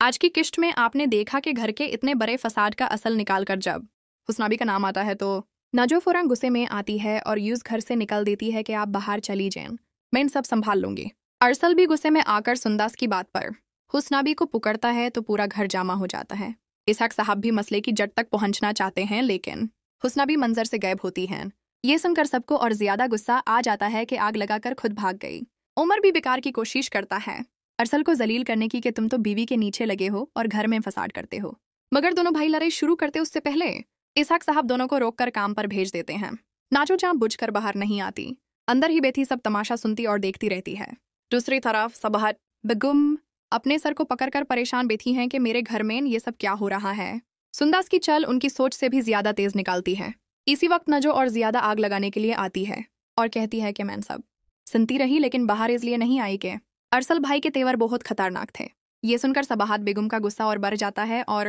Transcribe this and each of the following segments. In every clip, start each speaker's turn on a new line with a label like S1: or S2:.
S1: आज की किश्त में आपने देखा कि घर के इतने बड़े फसाद का असल निकाल कर जब हुस्नाबी का नाम आता है तो नजो फौरन गुस्से में आती है और यूज घर से निकल देती है कि आप बाहर चली जाएं, मैं इन सब संभाल लूंगी। अरसल भी गुस्से में आकर सुंदास की बात पर हुस्नाबी को पुकारता है तो पूरा घर जामा हो जाता है। इसहाक साहब भी मसले की जड़ तक पहुंचना चाहते हैं लेकिन हुस्नाबी मंजर से गायब होती है। ये सुनकर सबको और ज्यादा गुस्सा आ जाता है कि आग लगाकर खुद भाग गई। उमर भी बेकार की कोशिश करता है अरसल को जलील करने की कि तुम तो बीवी के नीचे लगे हो और घर में फसाद करते हो, मगर दोनों भाई लड़ाई शुरू करते उससे पहले इसहाक साहब दोनों को रोककर काम पर भेज देते हैं। नाजो जहाँ बुझकर बाहर नहीं आती, अंदर ही बैठी सब तमाशा सुनती और देखती रहती है। दूसरी तरफ सबहत बेगम अपने सर को पकड़कर परेशान बैठी हैं कि मेरे घर में ये सब क्या हो रहा है। सुंदास की चल उनकी सोच से भी ज्यादा तेज निकालती है। इसी वक्त नजो और ज्यादा आग लगाने के लिए आती है और कहती है कि मैं सब सुनती रही लेकिन बाहर इसलिए नहीं आई कि अरसल भाई के तेवर बहुत खतरनाक थे। ये सुनकर सबाहत बेगम का गुस्सा और बढ़ जाता है और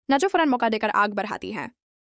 S1: नजो फौरन मौका देकर आग बढ़ाती है।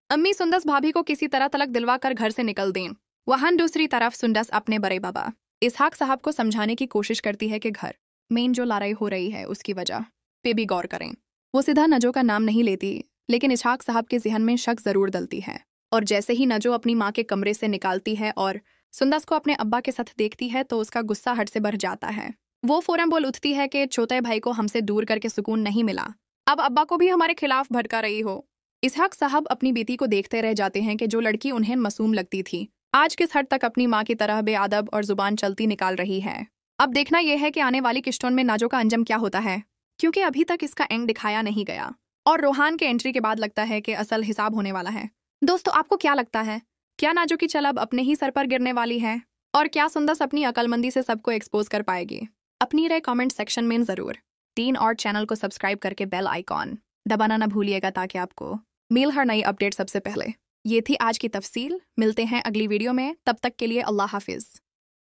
S1: अम्मी सुंदस भाभी को किसी तरह तलक दिलवा कर घर से निकल दें। वहां दूसरी तरफ सुंदस अपने बड़े बाबा इसहाक साहब को समझाने की कोशिश करती है कि घर में जो लड़ाई हो रही है उसकी वजह पे भी गौर करें। वो सीधा नजो का नाम नहीं लेती लेकिन इसहाक साहब के जहन में शक जरूर डलती है और जैसे ही नजो अपनी माँ के कमरे से निकालती है और सुंदस को अपने अब्बा के साथ देखती है तो उसका गुस्सा हद से बढ़ जाता है। वो फौरन बोल उठती है कि छोटे भाई को हमसे दूर करके सुकून नहीं मिला, अब अब्बा को भी हमारे खिलाफ भड़का रही हो। इसहाक साहब अपनी बेटी को देखते रह जाते हैं कि जो लड़की उन्हें मासूम लगती थी आज किस हद तक अपनी माँ की तरह बेअदब और जुबान चलती निकाल रही है। अब देखना यह है कि आने वाली किश्तों में नाजो का अंजाम क्या होता है, क्योंकि अभी तक इसका एंड दिखाया नहीं गया और रोहान के एंट्री के बाद लगता है कि असल हिसाब होने वाला है। दोस्तों, आपको क्या लगता है, क्या नाजो की चल अब अपने ही सर पर गिरने वाली है और क्या सुंदस अपनी अकलमंदी से सबको एक्सपोज कर पाएगी? अपनी राय कमेंट सेक्शन में जरूर 3 और चैनल को सब्सक्राइब करके बेल आइकॉन दबाना ना भूलिएगा ताकि आपको मिल हर नई अपडेट सबसे पहले। ये थी आज की तफसील। मिलते हैं अगली वीडियो में, तब तक के लिए अल्लाह हाफिज।